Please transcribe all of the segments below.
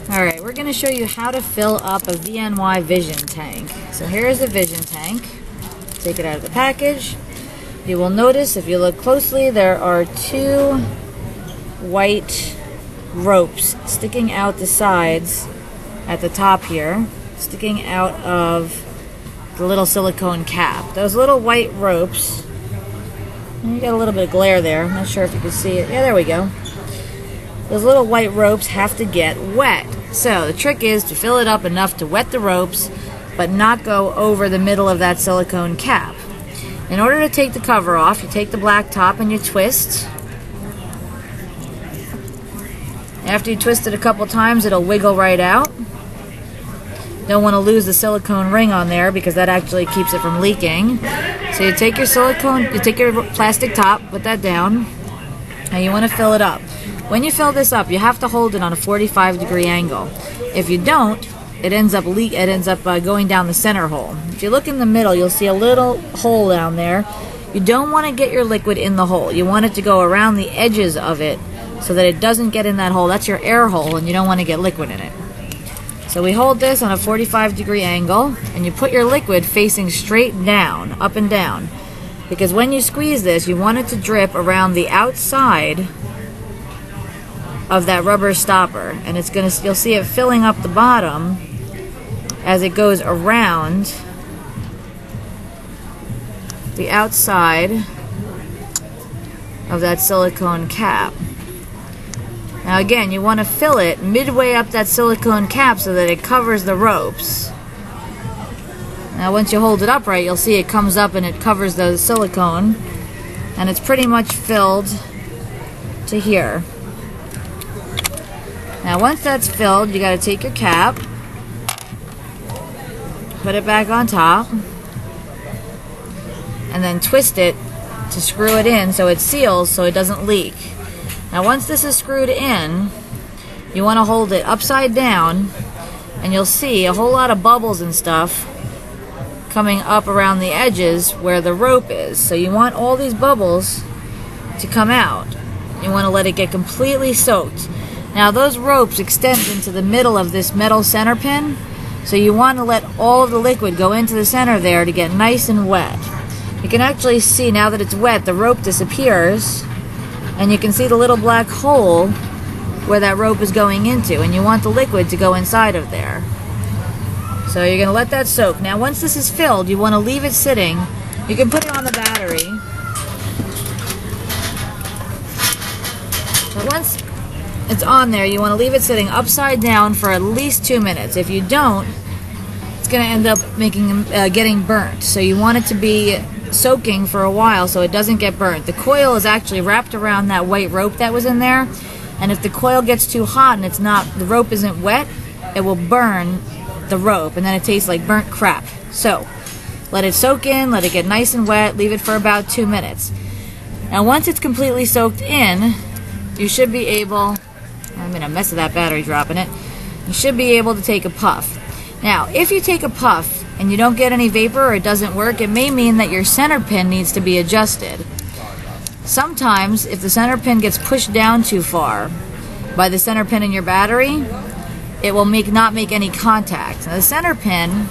Alright, we're going to show you how to fill up a VNY Vision Tank. So here's a Vision Tank. Take it out of the package. You will notice, if you look closely, there are two white ropes sticking out the sides at the top here, sticking out of the little silicone cap. Those little white ropes, you got a little bit of glare there, I'm not sure if you can see it. Yeah, there we go. Those little white ropes have to get wet. So the trick is to fill it up enough to wet the ropes, but not go over the middle of that silicone cap. In order to take the cover off, you take the black top and you twist. After you twist it a couple times, it'll wiggle right out. Don't want to lose the silicone ring on there because that actually keeps it from leaking. So you take your plastic top, put that down, and you want to fill it up. When you fill this up, you have to hold it on a 45-degree angle. If you don't, it ends up going down the center hole. If you look in the middle, you'll see a little hole down there. You don't want to get your liquid in the hole. You want it to go around the edges of it so that it doesn't get in that hole. That's your air hole, and you don't want to get liquid in it. So we hold this on a 45-degree angle, and you put your liquid facing straight down, up and down. Because when you squeeze this, you want it to drip around the outside of that rubber stopper, and you'll see it filling up the bottom as it goes around the outside of that silicone cap. Now again, you want to fill it midway up that silicone cap so that it covers the ropes. Now once you hold it upright, you'll see it comes up and it covers the silicone, and it's pretty much filled to here. Now once that's filled, you got to take your cap, put it back on top, and then twist it to screw it in so it seals so it doesn't leak. Now once this is screwed in, you want to hold it upside down, and you'll see a whole lot of bubbles and stuff coming up around the edges where the rope is. So you want all these bubbles to come out. You want to let it get completely soaked. Now those ropes extend into the middle of this metal center pin, so you want to let all of the liquid go into the center there to get nice and wet. You can actually see now that it's wet, the rope disappears, and you can see the little black hole where that rope is going into, and you want the liquid to go inside of there. So you're going to let that soak. Now once this is filled, you want to leave it sitting. You can put it on the battery. But once it's on there, you want to leave it sitting upside down for at least 2 minutes. If you don't, it's going to end up getting burnt. So you want it to be soaking for a while so it doesn't get burnt. The coil is actually wrapped around that white rope that was in there, and if the coil gets too hot and the rope isn't wet, it will burn the rope, and then it tastes like burnt crap. So let it soak in, let it get nice and wet, leave it for about 2 minutes. Now once it's completely soaked in, you should be able, I'm in a mess of that battery dropping it, you should be able to take a puff. Now if you take a puff and you don't get any vapor or it doesn't work, it may mean that your center pin needs to be adjusted. Sometimes if the center pin gets pushed down too far by the center pin in your battery, it will not make any contact. Now the center pin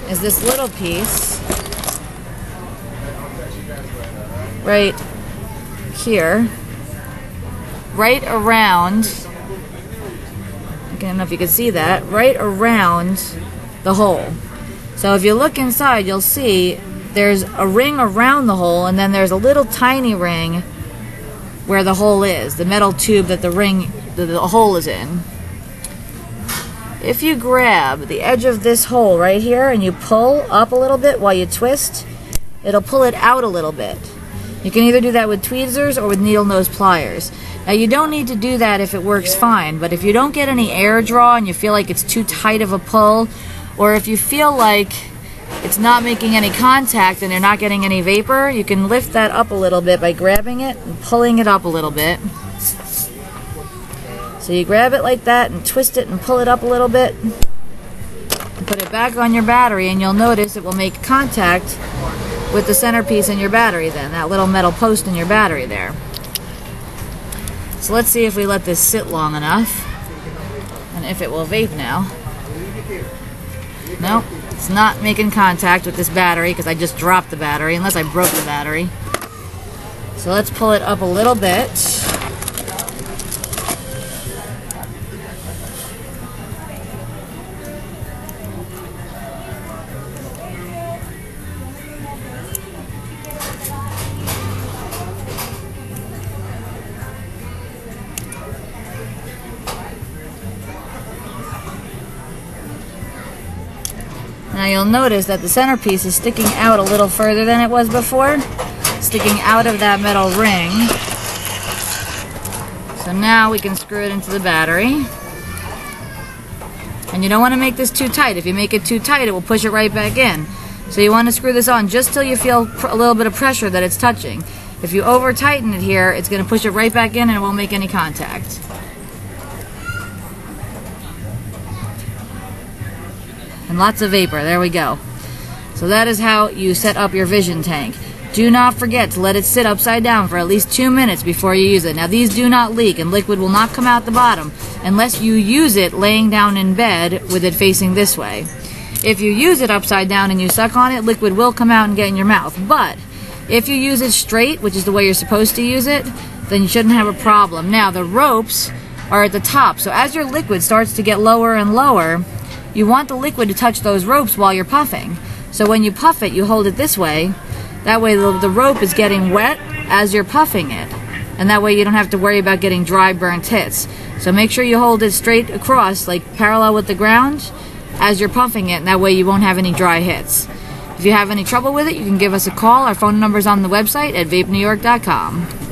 is this little piece right here, right around, I don't know if you can see that, right around the hole. So if you look inside, you'll see there's a ring around the hole, and then there's a little tiny ring where the hole is, the metal tube that the hole is in. If you grab the edge of this hole right here and you pull up a little bit while you twist, it'll pull it out a little bit. You can either do that with tweezers or with needle nose pliers. Now you don't need to do that if it works fine, but if you don't get any air draw and you feel like it's too tight of a pull, or if you feel like it's not making any contact and you're not getting any vapor, you can lift that up a little bit by grabbing it and pulling it up a little bit. So you grab it like that and twist it and pull it up a little bit and put it back on your battery, and you'll notice it will make contact with the centerpiece in your battery then, that little metal post in your battery there. So let's see if we let this sit long enough and if it will vape now. Nope, it's not making contact with this battery because I just dropped the battery, unless I broke the battery. So let's pull it up a little bit. Now you'll notice that the centerpiece is sticking out a little further than it was before, sticking out of that metal ring. So now we can screw it into the battery. And you don't want to make this too tight. If you make it too tight, it will push it right back in. So you want to screw this on just till you feel a little bit of pressure that it's touching. If you over tighten it here, it's going to push it right back in and it won't make any contact. And lots of vapor. There we go. So that is how you set up your Vision Tank. Do not forget to let it sit upside down for at least 2 minutes before you use it. Now these do not leak and liquid will not come out the bottom unless you use it laying down in bed with it facing this way. If you use it upside down and you suck on it, liquid will come out and get in your mouth. But if you use it straight, which is the way you're supposed to use it, then you shouldn't have a problem. Now the ropes are at the top, so as your liquid starts to get lower and lower, you want the liquid to touch those ropes while you're puffing. So when you puff it, you hold it this way. That way the rope is getting wet as you're puffing it. And that way you don't have to worry about getting dry burnt hits. So make sure you hold it straight across, like parallel with the ground, as you're puffing it, and that way you won't have any dry hits. If you have any trouble with it, you can give us a call. Our phone number is on the website at vapenewyork.com.